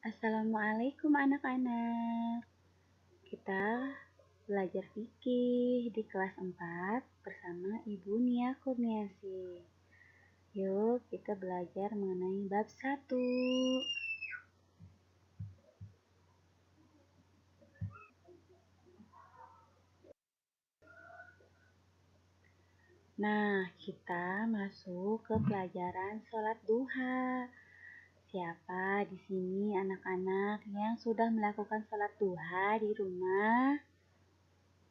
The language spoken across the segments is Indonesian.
Assalamualaikum anak-anak. Kita belajar fikih di kelas 4 bersama Ibu Nia Kurniasi. Yuk kita belajar mengenai bab 1. Nah, kita masuk ke pelajaran sholat duha. Siapa di sini anak-anak yang sudah melakukan sholat duha di rumah?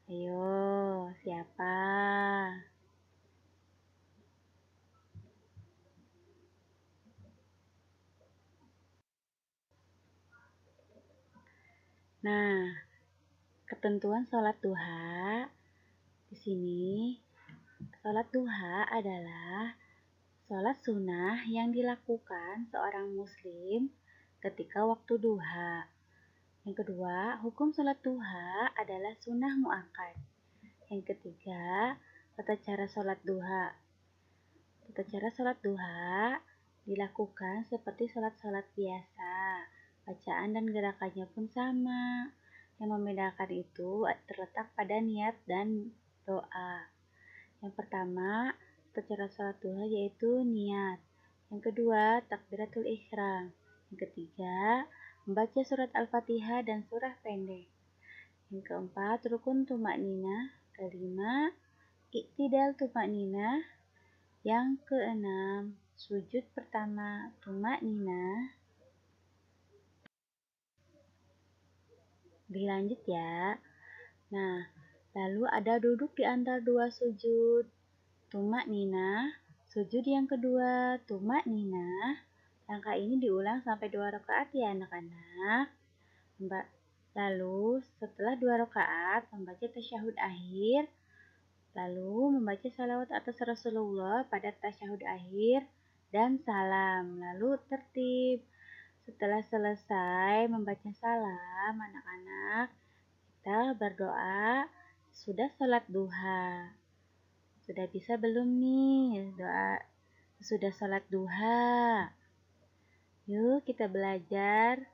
Ayo, siapa? Nah, ketentuan sholat duha di sini. Sholat duha adalah sholat sunnah yang dilakukan seorang muslim ketika waktu duha. Yang kedua, hukum sholat duha adalah sunnah muakkad. Yang ketiga, tata cara sholat duha. Tata cara sholat duha dilakukan seperti sholat-sholat biasa. Bacaan dan gerakannya pun sama. Yang membedakan itu terletak pada niat dan doa. Yang pertama, tata cara sholat duha yaitu niat. Yang kedua, takbiratul ihram. Yang ketiga, membaca surat Al-Fatihah dan surah pendek. Yang keempat, rukun tumakninah. Kelima, iktidal tumakninah. Yang keenam, sujud pertama tumakninah. Dilanjut ya. Nah, lalu ada duduk di antara dua sujud tumakninah. Sujud yang kedua tumakninah. Langkah ini diulang sampai 2 rakaat ya anak-anak. Lalu setelah 2 rakaat membaca tasyahud akhir. Lalu membaca salawat atas Rasulullah pada tasyahud akhir dan salam. Lalu tertib. Setelah selesai membaca salam anak-anak, kita berdoa sudah sholat duha. Sudah bisa belum nih doa sudah sholat duha? Yuk kita belajar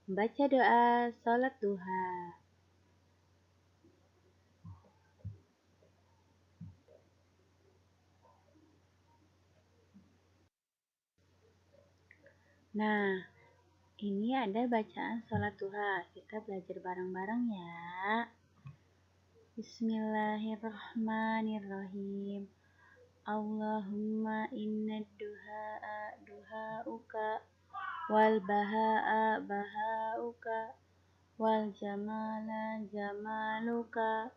membaca doa sholat duha. Nah, ini ada bacaan sholat duha. Kita belajar bareng-bareng ya. Bismillahirrahmanirrahim. Allahumma inna duha'uka wal baha'a baha'uka wal jamala jamaluka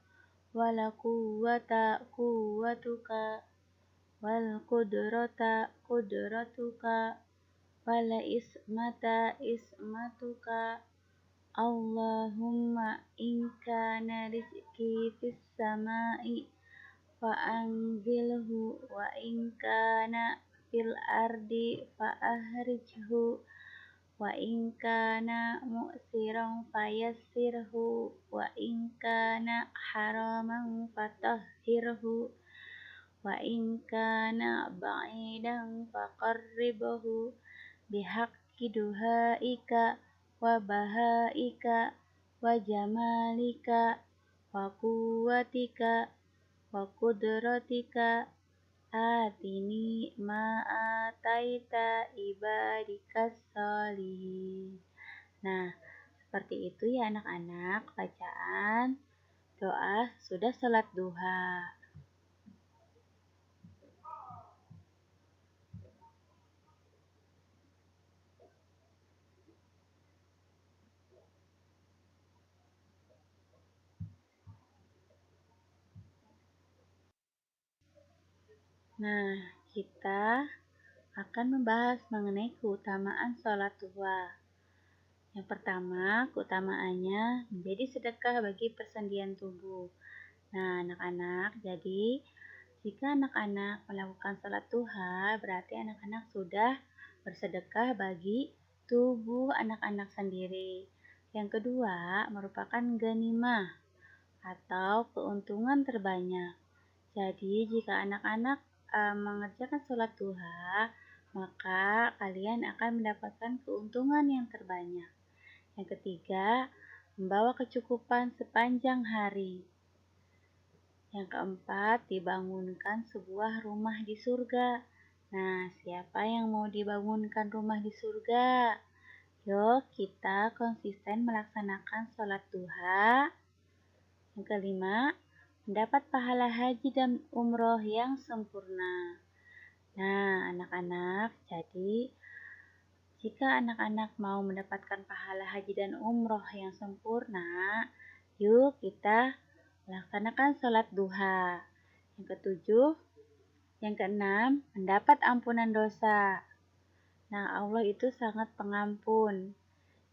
wal quwwata quwwatuka wal qudrata qudratuka wal ismata ismatuka. Allahumma in kana rizqi fis sama'i fa anzilhu wa in kana fil ardi fa ahrijhu wa in kana mu'siran fayassirhu wa in kana haraman fatahhirhu wa in kana ba'idan faqarribhu bihaqqi duhaika wa bahaika wa jamalika wa quwwatika wa qudratika atini ma ataita ibadikas sholihin. Nah, seperti itu ya anak-anak bacaan doa sudah sholat duha. Nah, kita akan membahas mengenai keutamaan sholat duha. Yang pertama, keutamaannya menjadi sedekah bagi persendian tubuh. Nah, anak-anak, jadi jika anak-anak melakukan sholat duha, berarti anak-anak sudah bersedekah bagi tubuh anak-anak sendiri. Yang kedua, merupakan ghanimah atau keuntungan terbanyak. Jadi, jika anak-anak mengerjakan sholat duha, maka kalian akan mendapatkan keuntungan yang terbanyak. Yang ketiga, membawa kecukupan sepanjang hari. Yang keempat, dibangunkan sebuah rumah di surga. Nah, siapa yang mau dibangunkan rumah di surga? Yuk, kita konsisten melaksanakan sholat duha. Yang kelima, mendapat pahala haji dan umroh yang sempurna. Nah, anak-anak, jadi jika anak-anak mau mendapatkan pahala haji dan umroh yang sempurna, yuk kita laksanakan sholat duha. Yang ketujuh, yang keenam, mendapat ampunan dosa. Nah, Allah itu sangat pengampun.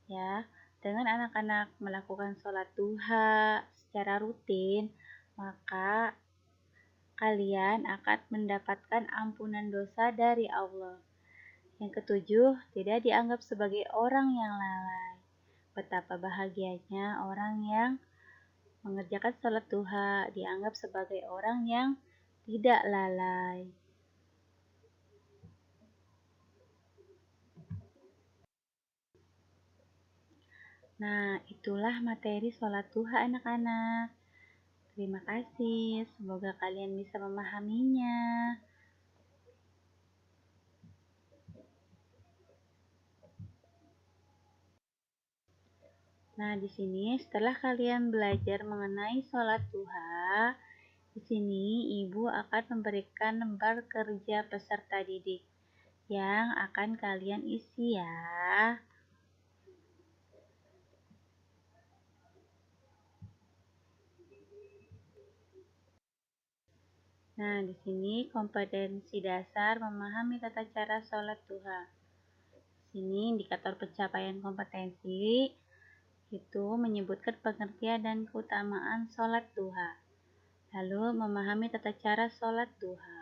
Ya, dengan anak-anak melakukan sholat duha secara rutin, maka kalian akan mendapatkan ampunan dosa dari Allah. Yang ketujuh, tidak dianggap sebagai orang yang lalai. Betapa bahagianya orang yang mengerjakan sholat duha dianggap sebagai orang yang tidak lalai. Nah, itulah materi sholat duha anak-anak. Terima kasih, semoga kalian bisa memahaminya. Nah, di sini setelah kalian belajar mengenai sholat duha, di sini Ibu akan memberikan lembar kerja peserta didik yang akan kalian isi ya. Nah, di sini kompetensi dasar memahami tata cara sholat duha. Di sini indikator pencapaian kompetensi itu menyebutkan pengertian dan keutamaan sholat duha. Lalu memahami tata cara sholat duha.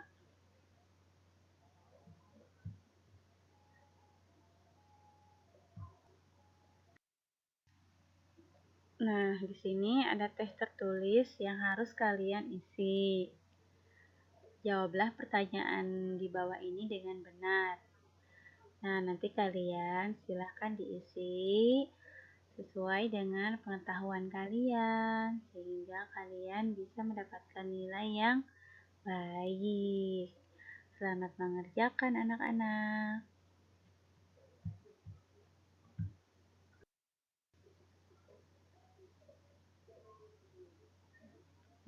Nah, di sini ada teks tertulis yang harus kalian isi. Jawablah pertanyaan di bawah ini dengan benar. Nah, nanti kalian silahkan diisi sesuai dengan pengetahuan kalian, sehingga kalian bisa mendapatkan nilai yang baik. Selamat mengerjakan anak-anak.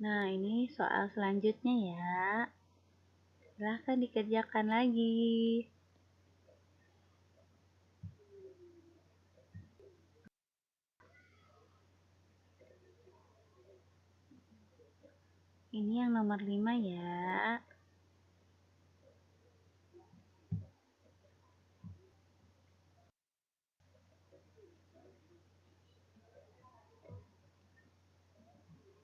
Nah, ini soal selanjutnya ya. Silahkan dikerjakan lagi. Ini yang nomor 5 ya.